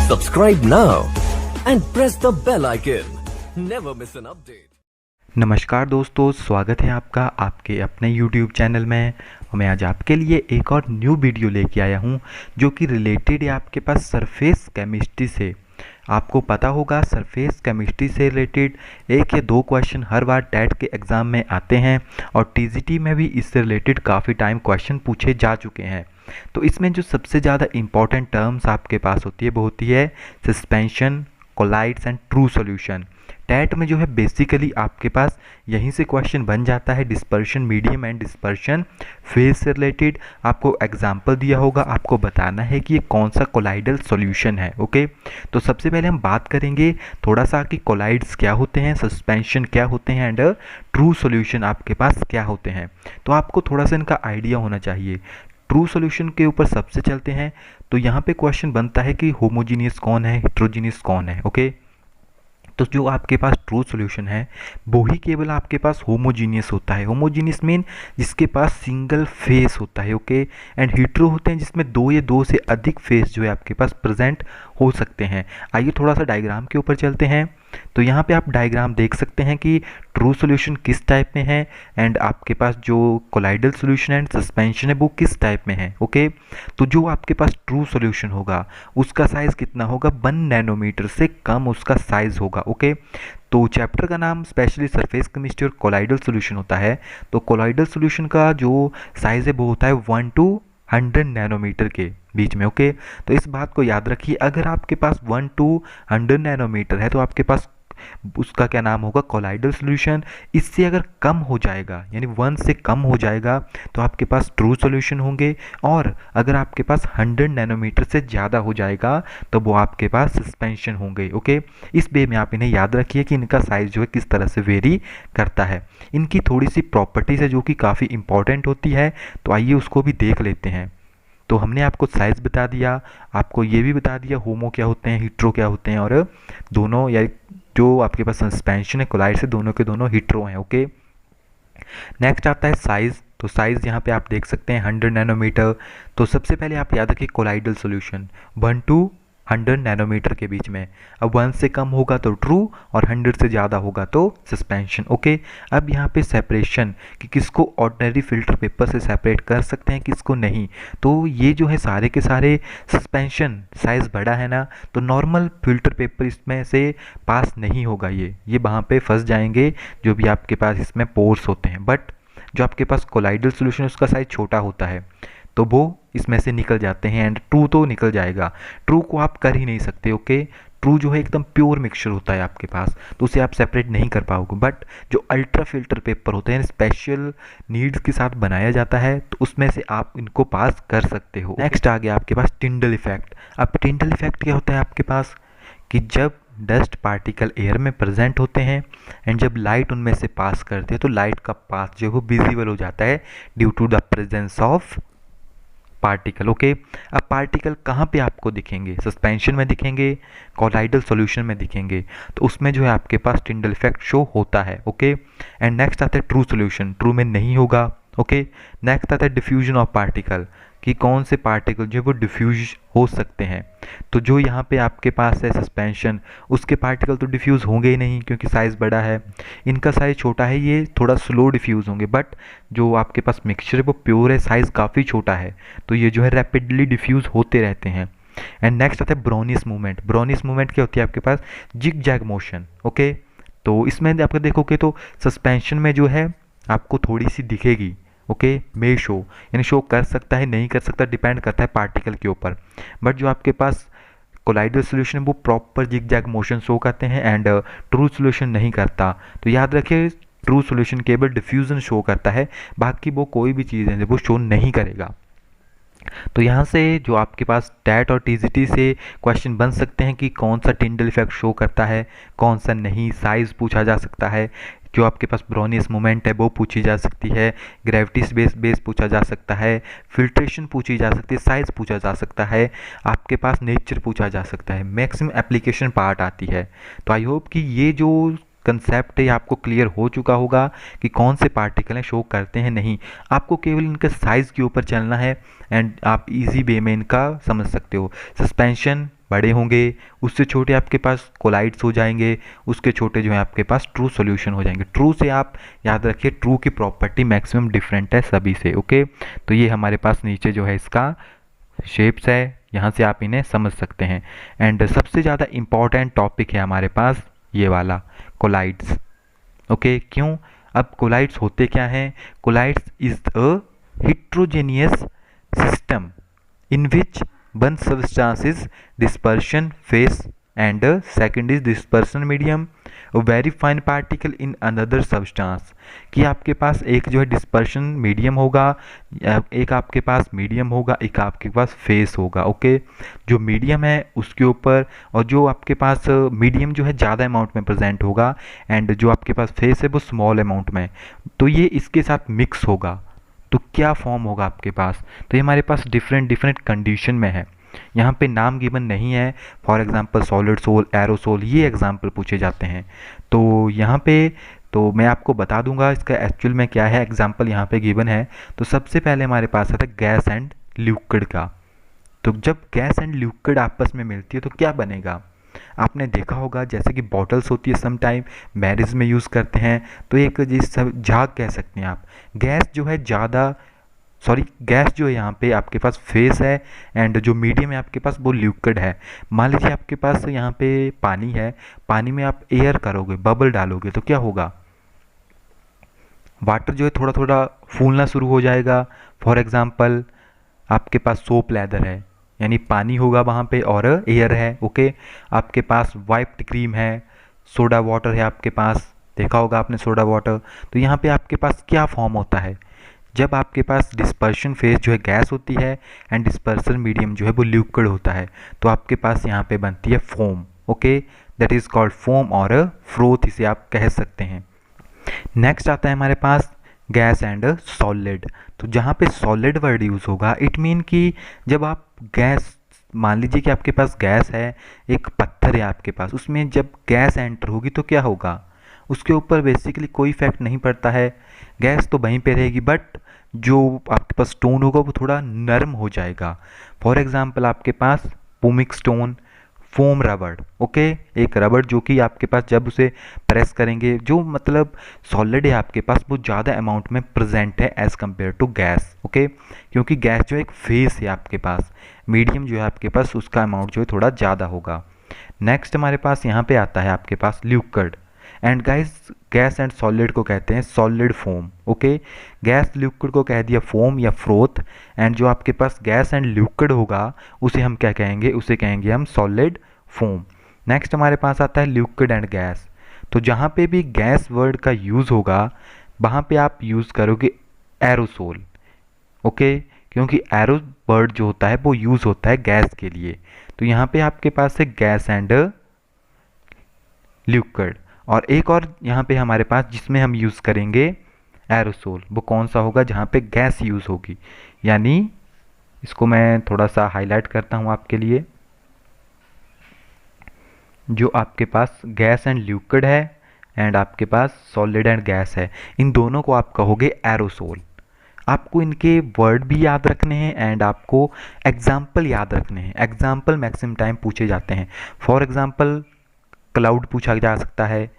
Subscribe now and press the bell icon. Never miss an update. नमस्कार दोस्तों, स्वागत है आपका आपके अपने YouTube चैनल में। और मैं आज आपके लिए एक और न्यू वीडियो लेके आया हूँ जो कि रिलेटेड है आपके पास सरफेस केमिस्ट्री से। आपको पता होगा सरफेस केमिस्ट्री से रिलेटेड एक या दो क्वेश्चन हर बार टेट के एग्ज़ाम में आते हैं और टीजीटी में भी इससे रिलेटेड काफ़ी टाइम क्वेश्चन पूछे जा चुके हैं। तो इसमें जो सबसे ज़्यादा इम्पॉर्टेंट टर्म्स आपके पास होती है वो होती है suspension, colloids and true solution. टैट में जो है बेसिकली आपके पास यहीं से क्वेश्चन बन जाता है dispersion medium and dispersion phase से रिलेटेड। आपको एग्जांपल दिया होगा, आपको बताना है कि ये कौन सा कोलाइडल सॉल्यूशन है। ओके, तो सबसे पहले हम बात करेंगे थोड़ा सा कि कोलाइड्स क्या होते हैं, सस्पेंशन क्या होते हैं एंड ट्रू सॉल्यूशन आपके पास क्या होते हैं। तो आपको थोड़ा सा इनका आइडिया होना चाहिए। ट्रू सॉल्यूशन के ऊपर सबसे चलते हैं। तो यहाँ पे क्वेश्चन बनता है कि होमोजीनियस कौन है, हेट्रोजीनियस कौन है। ओके, तो जो आपके पास ट्रू सॉल्यूशन है वो ही केवल आपके पास होमोजीनियस होता है। होमोजीनियस मीन जिसके पास सिंगल फेस होता है। ओके, एंड हीट्रो होते हैं जिसमें दो या दो से अधिक फेस जो है आपके पास प्रेजेंट हो सकते हैं। आइए थोड़ा सा डायग्राम के ऊपर चलते हैं। तो यहाँ पे आप डायग्राम देख सकते हैं कि ट्रू सॉल्यूशन किस टाइप में है एंड आपके पास जो कोलाइडल सॉल्यूशन एंड सस्पेंशन है वो किस टाइप में है। ओके, तो जो आपके पास ट्रू सॉल्यूशन होगा उसका साइज़ कितना होगा, 1 नैनोमीटर से कम उसका साइज़ होगा। ओके, तो चैप्टर का नाम स्पेशली सरफेस केमिस्ट्री और कोलाइडल सॉल्यूशन होता है। तो कोलाइडल सॉल्यूशन का जो साइज़ है वो होता है 1 to 100 नैनोमीटर के बीच में। ओके, तो इस बात को याद रखिए, अगर आपके पास 1 to 100 नैनोमीटर है तो आपके पास उसका क्या नाम होगा, कोलाइडल सॉल्यूशन। इससे अगर कम हो जाएगा यानी 1 से कम हो जाएगा तो आपके पास ट्रू सॉल्यूशन होंगे, और अगर आपके पास 100 नैनोमीटर से ज़्यादा हो जाएगा तो वो आपके पास सस्पेंशन होंगे। ओके, इस वे में आप इन्हें याद रखिए कि इनका साइज़ जो है किस तरह से वेरी करता है। इनकी थोड़ी सी प्रॉपर्टीज़ है जो कि काफ़ी इंपॉर्टेंट होती है, तो आइए उसको भी देख लेते हैं। तो हमने आपको साइज़ बता दिया, आपको ये भी बता दिया होमो क्या होते हैं, हीट्रो क्या होते हैं, और दोनों या जो आपके पास सस्पेंशन है कोलाइड से दोनों के दोनों हीट्रो हैं। ओके, नेक्स्ट आता है साइज़। तो साइज़ यहाँ पे आप देख सकते हैं 100 नैनोमीटर। तो सबसे पहले आप याद रखिए कोलाइडल सॉल्यूशन 1 to 100 नैनोमीटर के बीच में। अब 1 से कम होगा तो ट्रू और 100 से ज़्यादा होगा तो सस्पेंशन। ओके, अब यहाँ पे सेपरेशन कि किसको ऑर्डिनरी फिल्टर पेपर से सेपरेट कर सकते हैं, किसको नहीं। तो ये जो है सारे के सारे सस्पेंशन साइज़ बड़ा है ना, तो नॉर्मल फिल्टर पेपर इसमें से पास नहीं होगा। ये वहाँ पे फंस जाएंगे जो भी आपके पास इसमें पोर्स होते हैं। बट जो आपके पास कोलाइडल सॉल्यूशन उसका साइज़ छोटा होता है तो वो इसमें से निकल जाते हैं एंड ट्रू तो निकल जाएगा। ट्रू को आप कर ही नहीं सकते। ओके, ट्रू जो है एकदम प्योर मिक्सचर होता है आपके पास, तो उसे आप सेपरेट नहीं कर पाओगे। बट जो अल्ट्रा फिल्टर पेपर होते हैं स्पेशल नीड्स के साथ बनाया जाता है तो उसमें से आप इनको पास कर सकते हो। नेक्स्ट आ गया आपके पास टिंडल इफेक्ट। अब टिंडल इफेक्ट क्या होता है आपके पास कि जब डस्ट पार्टिकल एयर में प्रेजेंट होते हैं एंड जब लाइट उनमें से पास करते हैं तो लाइट का पाथ जो है वो विजिबल हो जाता है due to the presence of particle. Okay, अब पार्टिकल कहाँ पे आपको दिखेंगे, सस्पेंशन में दिखेंगे, कोलाइडल सॉल्यूशन में दिखेंगे, तो उसमें जो है आपके पास टिंडल इफेक्ट शो होता है। ओके, एंड नेक्स्ट आता है ट्रू सॉल्यूशन, ट्रू में नहीं होगा। ओके, नेक्स्ट आता है डिफ्यूजन ऑफ पार्टिकल कि कौन से पार्टिकल जो है वो डिफ्यूज हो सकते हैं। तो जो यहाँ पे आपके पास है सस्पेंशन उसके पार्टिकल तो डिफ्यूज़ होंगे ही नहीं क्योंकि साइज़ बड़ा है, इनका साइज़ छोटा है, ये थोड़ा स्लो डिफ्यूज़ होंगे। बट जो आपके पास मिक्सचर है वो प्योर है, साइज़ काफ़ी छोटा है, तो ये जो है रैपिडली डिफ्यूज़ होते रहते हैं। एंड नेक्स्ट आता है ब्रोनियस मूवमेंट। ब्रोनियस मूवमेंट क्या होती है आपके पास, जिग जैग मोशन। ओके, तो इसमें आपको देखोगे तो सस्पेंशन में जो है आपको थोड़ी सी दिखेगी। ओके, मे शो यानी शो कर सकता है, नहीं कर सकता, डिपेंड करता है पार्टिकल के ऊपर। बट जो आपके पास कोलाइडल सॉल्यूशन वो proper zig zag motion show करते हैं एंड ट्रू सॉल्यूशन नहीं करता। तो याद रखिए ट्रू सॉल्यूशन केवल डिफ्यूजन शो करता है, बाकी वो कोई भी चीज़ है वो शो नहीं करेगा। तो यहाँ से जो आपके पास टैट और टीजीटी से क्वेश्चन बन सकते हैं कि कौन सा टिंडल इफेक्ट शो करता है, कौन सा नहीं। साइज़ पूछा जा सकता है, जो आपके पास ब्रोनियस मोमेंट है वो पूछी जा सकती है, ग्रेविटी बेस पूछा जा सकता है, फिल्ट्रेशन पूछी जा सकती है, साइज़ पूछा जा सकता है, आपके पास नेचर पूछा जा सकता है। मैक्सिमम एप्लीकेशन पार्ट आती है। तो आई होप कि ये जो कंसेप्ट है आपको क्लियर हो चुका होगा कि कौन से पार्टिकल हैं शो करते हैं नहीं, आपको केवल इनके साइज़ के ऊपर चलना है एंड आप इजी वे में इनका समझ सकते हो। सस्पेंशन बड़े होंगे, उससे छोटे आपके पास कोलाइड्स हो जाएंगे, उसके छोटे जो है आपके पास ट्रू सॉल्यूशन हो जाएंगे। ट्रू से आप याद रखिए ट्रू की प्रॉपर्टी मैक्सिमम डिफरेंट है सभी से, ओके। तो ये हमारे पास नीचे जो है इसका शेप्स है, यहाँ से आप इन्हें समझ सकते हैं। एंड सबसे ज़्यादा इम्पॉर्टेंट टॉपिक है हमारे पास ये वाला कोलाइड्स, ओके। क्यों? अब कोलाइड्स होते क्या हैं? Colloids is a heterogeneous system in which one substance is dispersion phase and second is dispersion medium, a very fine particle in another substance। कि आपके पास एक जो है डिस्पर्शन मीडियम होगा, एक आपके पास मीडियम होगा, एक आपके पास फेस होगा, ओके। जो मीडियम है उसके ऊपर, और जो आपके पास मीडियम जो है ज़्यादा अमाउंट में प्रेजेंट होगा एंड जो आपके पास फेस है वो स्मॉल अमाउंट में, तो ये इसके साथ मिक्स होगा। तो क्या फॉर्म होगा आपके पास? तो ये हमारे पास डिफरेंट डिफरेंट कंडीशन में है, यहाँ पे नाम गिवन नहीं है। For example solid sol, aerosol, ये एग्जांपल पूछे जाते हैं। तो यहाँ पे तो मैं आपको बता दूंगा इसका एक्चुअल में क्या है, एग्जांपल यहाँ पे गिवन है। तो सबसे पहले हमारे पास आता है गैस एंड लिक्विड का। तो जब गैस एंड लिक्विड आपस में मिलती है तो क्या बनेगा? आपने देखा होगा जैसे कि बॉटल्स होती है, सम टाइम मैरिज में यूज़ करते हैं, तो एक जिस झाग कह सकते हैं आप। गैस जो है गैस जो है यहाँ पे आपके पास फेस है एंड जो मीडियम है आपके पास वो लिक्विड है। मान लीजिए आपके पास यहाँ पे पानी है, पानी में आप एयर करोगे, बबल डालोगे, तो क्या होगा? वाटर जो है थोड़ा थोड़ा फूलना शुरू हो जाएगा। फॉर एग्जांपल आपके पास सोप लेदर है, यानी पानी होगा वहाँ पे और एयर है, ओके। आपके पास वाइप्ड क्रीम है, सोडा वाटर है आपके पास, देखा होगा आपने सोडा वाटर। तो यहाँ पे आपके पास क्या फॉर्म होता है? जब आपके पास डिस्पर्शन फेज जो है गैस होती है एंड डिस्पर्सन मीडियम जो है वो लिक्विड होता है, तो आपके पास यहाँ पे बनती है foam, okay. That is called foam और फ्रोथ, इसे आप कह सकते हैं। नेक्स्ट आता है हमारे पास गैस एंड सॉलिड। तो जहाँ पे सॉलिड वर्ड यूज़ होगा, इट मीन कि जब आप गैस, मान लीजिए कि आपके पास गैस है, एक पत्थर है आपके पास, उसमें जब गैस एंटर होगी तो क्या होगा? उसके ऊपर बेसिकली कोई इफेक्ट नहीं पड़ता है, गैस तो वहीं पे रहेगी, बट जो आपके पास स्टोन होगा वो थोड़ा नरम हो जाएगा। फॉर एग्जांपल आपके पास पुमिक स्टोन, फोम रबड़, ओके। एक रबड़ जो कि आपके पास जब उसे प्रेस करेंगे, जो मतलब सॉलिड है आपके पास वो ज़्यादा अमाउंट में प्रेजेंट है as compare to gas, okay. क्योंकि गैस जो एक फेस है आपके पास, मीडियम जो है आपके पास उसका अमाउंट जो है थोड़ा ज़्यादा होगा। नेक्स्ट हमारे पास यहाँ पे आता है आपके पास liquid. And guys gas and solid को कहते हैं solid foam, okay. Gas liquid को कह दिया फोम या फ्रोथ, एंड जो आपके पास गैस एंड लिक्विड होगा उसे हम क्या कहेंगे? उसे कहेंगे हम सॉलिड फोम। नेक्स्ट हमारे पास आता है लिक्विड एंड गैस। तो जहाँ पे भी गैस वर्ड का यूज़ होगा वहाँ पे आप यूज़ करोगे एरोसोल, ओके। क्योंकि एरो वर्ड जो होता है वो यूज़ होता है गैस के लिए। तो यहाँ पे आपके पास है गैस एंड लिक्विड। और एक और यहाँ पे हमारे पास जिसमें हम यूज़ करेंगे एरोसोल, वो कौन सा होगा? जहाँ पे गैस यूज़ होगी। यानी इसको मैं थोड़ा सा हाईलाइट करता हूँ आपके लिए। जो आपके पास गैस एंड लिक्विड है एंड आपके पास सॉलिड एंड गैस है, इन दोनों को आप कहोगे एरोसोल। आपको इनके वर्ड भी याद रखने हैं एंड आपको एग्जाम्पल याद रखने हैं। एग्जाम्पल मैक्सिमम टाइम पूछे जाते हैं। फॉर एग्जाम्पल क्लाउड पूछा जा सकता है,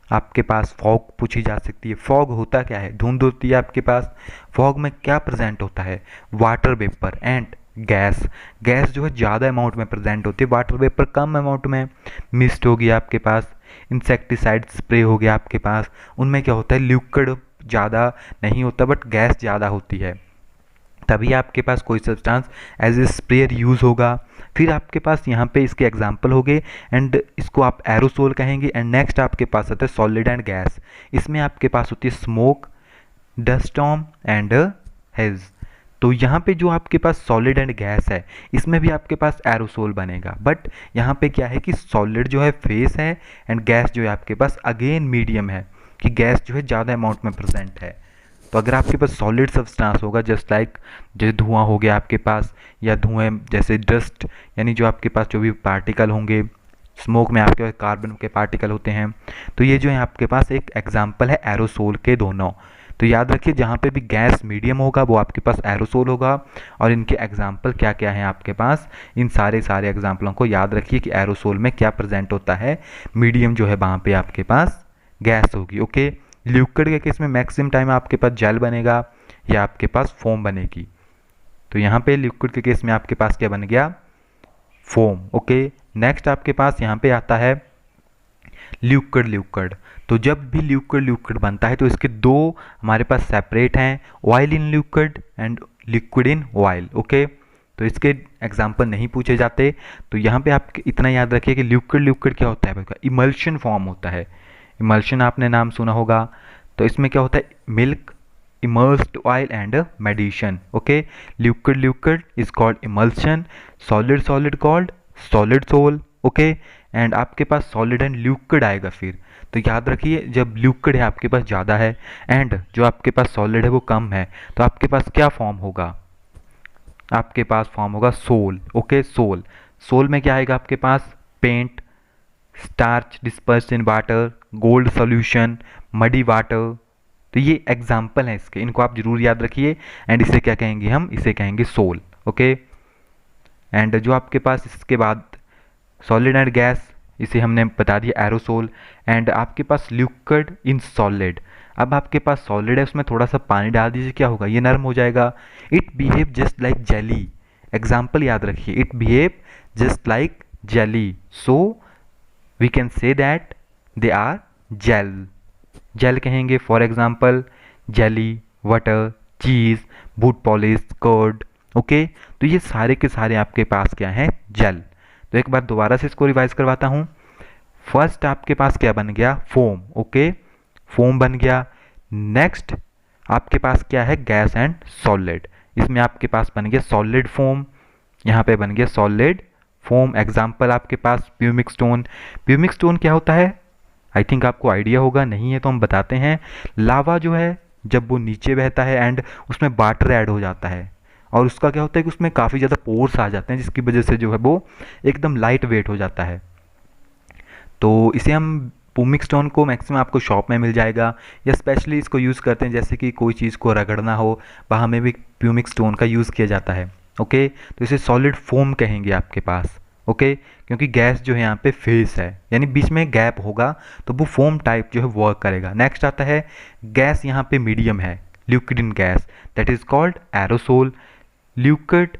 आपके पास फॉग पूछी जा सकती है। फॉग होता क्या है? धुंध होती है आपके पास। फॉग में क्या प्रेजेंट होता है? Water vapour and gas. Gas जो है ज़्यादा अमाउंट में प्रेजेंट होती है, वाटर वेपर कम अमाउंट में। मिस्ट होगी आपके पास, इंसेक्टिसाइड स्प्रे हो गया आपके पास, उनमें क्या होता है? लिक्विड ज़्यादा नहीं होता बट गैस ज़्यादा होती है, तभी आपके पास कोई substance as a sprayer use होगा। फिर आपके पास यहाँ पे इसके एग्जाम्पल हो गए एंड इसको आप एरोसोल कहेंगे। एंड नेक्स्ट आपके पास आता है सॉलिड एंड गैस। इसमें आपके पास होती है smoke, dust storm and hedge. तो यहाँ पे जो आपके पास सॉलिड एंड गैस है इसमें भी आपके पास एरोसोल बनेगा, बट यहाँ पे क्या है कि सॉलिड जो है फेस है एंड गैस जो है आपके पास अगेन मीडियम है, कि गैस जो है ज़्यादा अमाउंट में प्रेजेंट है। तो अगर आपके पास सॉलिड सब्सटेंस होगा जस्ट लाइक जैसे धुआं हो गया आपके पास, या धुएं जैसे डस्ट, यानी जो आपके पास जो भी पार्टिकल होंगे स्मोक में आपके पास कार्बन के पार्टिकल होते हैं। तो ये जो है आपके पास एक एग्जाम्पल है एरोसोल के दोनों। तो याद रखिए जहाँ पे भी गैस मीडियम होगा वो आपके पास एरोसोल होगा। और इनके एग्जाम्पल क्या क्या हैं आपके पास, इन सारे एग्जाम्पलों को याद रखिए कि एरोसोल में क्या प्रेजेंट होता है। मीडियम जो है वहाँ पे आपके पास गैस होगी। ओके, लिक्विड के केस में मैक्सिमम टाइम आपके पास जेल बनेगा या आपके पास फोम बनेगी। तो यहाँ पे लिक्विड के केस में आपके पास क्या बन गया, फोम। ओके, नेक्स्ट आपके पास यहाँ पे आता है लिक्विड। तो जब भी लिक्विड बनता है तो इसके दो हमारे पास सेपरेट हैं, oil in liquid and liquid in oil. Okay, तो इसके एग्जाम्पल नहीं पूछे जाते। तो यहाँ पे आप इतना याद रखिए कि लिक्विड क्या होता है, इमल्शन फॉर्म होता है। इमल्शन आपने नाम सुना होगा। तो इसमें क्या होता है, milk, immersed oil and medition. Okay, liquid is called emulsion, solid called solid sol. Okay, and आपके पास solid and liquid आएगा फिर। तो याद रखिए जब liquid है आपके पास ज़्यादा है and जो आपके पास solid है वो कम है, तो आपके पास क्या फॉर्म होगा, आपके पास फॉर्म होगा सोल। ओके, सोल में क्या आएगा आपके पास, paint, starch dispersed in water, gold solution, muddy water. तो ये एग्जाम्पल हैं इसके, इनको आप जरूर याद रखिए। एंड इसे क्या कहेंगे, हम इसे कहेंगे सोल। ओके, एंड जो आपके पास इसके बाद सॉलिड एंड गैस, इसे हमने बता दिया एरोसोल। एंड आपके पास लिक्विड इन सॉलिड, अब आपके पास सॉलिड है उसमें थोड़ा सा पानी डाल दीजिए, क्या होगा, ये नरम हो जाएगा। It behave just like jelly, example याद रखिए, it behave just like jelly, so we can say that they are gel कहेंगे। For example jelly, water, cheese, boot polish, curd. Okay, तो ये सारे के सारे आपके पास क्या है, जेल। तो एक बार दोबारा से इसको रिवाइज करवाता हूँ। फर्स्ट आपके पास क्या बन गया, फोम। ओके, फोम बन गया। नेक्स्ट आपके पास क्या है, गैस एंड सॉलिड। इसमें आपके पास बन गया सॉलिड फोम, यहाँ पे बन गया सॉलिड फोम। एग्जाम्पल आपके पास प्यूमिक स्टोन। प्यूमिक स्टोन क्या होता है, आई थिंक आपको आइडिया होगा, नहीं है तो हम बताते हैं। लावा जो है जब वो नीचे बहता है एंड उसमें वाटर ऐड हो जाता है और उसका क्या होता है कि उसमें काफ़ी ज़्यादा पोर्स आ जाते हैं, जिसकी वजह से जो है वो एकदम लाइट वेट हो जाता है। तो इसे हम प्यूमिक स्टोन को मैक्सिमम आपको शॉप में मिल जाएगा, या स्पेशली इसको यूज़ करते हैं जैसे कि कोई चीज़ को रगड़ना हो, वहाँ में भी प्यूमिक स्टोन का यूज़ किया जाता है। ओके, तो इसे सॉलिड फोम कहेंगे आपके पास। ओके, क्योंकि गैस जो है यहाँ पे फेस है, यानी बीच में गैप होगा तो वो फोम टाइप जो है वर्क करेगा। नेक्स्ट आता है गैस, यहाँ पे मीडियम है, liquid in gas, that is called aerosol. Liquid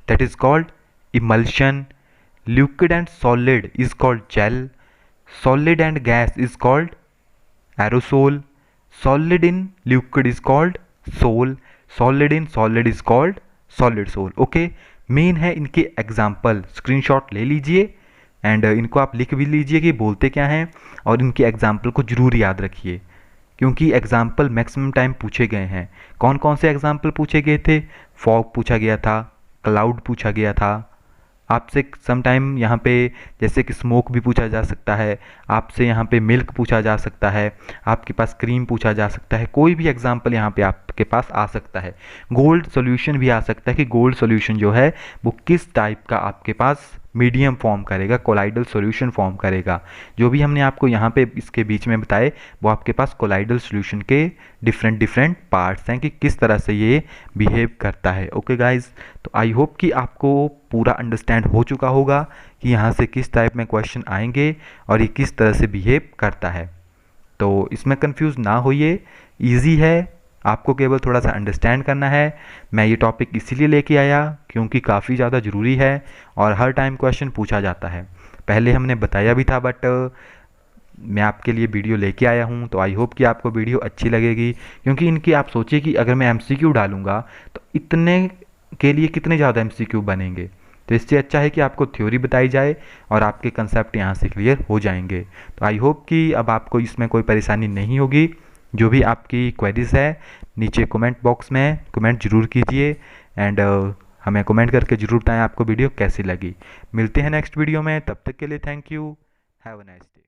that is called emulsion. Liquid and solid is called gel. Solid and gas is called aerosol. Solid in liquid is called sol. Solid in solid is called solid sol. Okay, main है इनके example, screenshot ले लीजिए and इनको आप लिख भी लीजिए कि बोलते क्या हैं, और इनके एग्जाम्पल को जरूर याद रखिए क्योंकि एग्जाम्पल मैक्सिमम टाइम पूछे गए हैं। कौन कौन से एग्जाम्पल पूछे गए थे, फॉग पूछा गया था, क्लाउड पूछा गया था, आपसे सम टाइम यहाँ पे जैसे कि स्मोक भी पूछा जा सकता है, आपसे यहाँ पे मिल्क पूछा जा सकता है, आपके पास क्रीम पूछा जा सकता है, कोई भी एग्जांपल यहाँ पे आपके पास आ सकता है। गोल्ड सॉल्यूशन भी आ सकता है कि गोल्ड सॉल्यूशन जो है वो किस टाइप का आपके पास मीडियम फॉर्म करेगा, कोलाइडल सॉल्यूशन फॉर्म करेगा। जो भी हमने आपको यहाँ पे इसके बीच में बताए वो आपके पास कोलाइडल सॉल्यूशन के डिफरेंट पार्ट्स हैं कि किस तरह से ये बिहेव करता है। ओके गाइज, तो आई होप कि आपको पूरा अंडरस्टैंड हो चुका होगा कि यहाँ से किस टाइप में क्वेश्चन आएंगे और ये किस तरह से बिहेव करता है। तो इसमें कंफ्यूज ना होइए, ईजी है, आपको केवल थोड़ा सा अंडरस्टैंड करना है। मैं ये टॉपिक इसीलिए लेके आया क्योंकि काफ़ी ज़्यादा ज़रूरी है और हर टाइम क्वेश्चन पूछा जाता है। पहले हमने बताया भी था बट मैं आपके लिए वीडियो लेके आया हूँ, तो आई होप कि आपको वीडियो अच्छी लगेगी क्योंकि इनकी आप सोचिए कि अगर मैं MCQ डालूँगा तो इतने के लिए कितने ज़्यादा MCQ बनेंगे। तो इससे अच्छा है कि आपको थ्योरी बताई जाए और आपके कंसेप्ट यहाँ से क्लियर हो जाएंगे। तो आई होप कि अब आपको इसमें कोई परेशानी नहीं होगी। जो भी आपकी क्वेरीज है नीचे कमेंट बॉक्स में कमेंट जरूर कीजिए एंड हमें कमेंट करके जरूर बताएं आपको वीडियो कैसी लगी। मिलते हैं नेक्स्ट वीडियो में, तब तक के लिए thank you, have a nice day.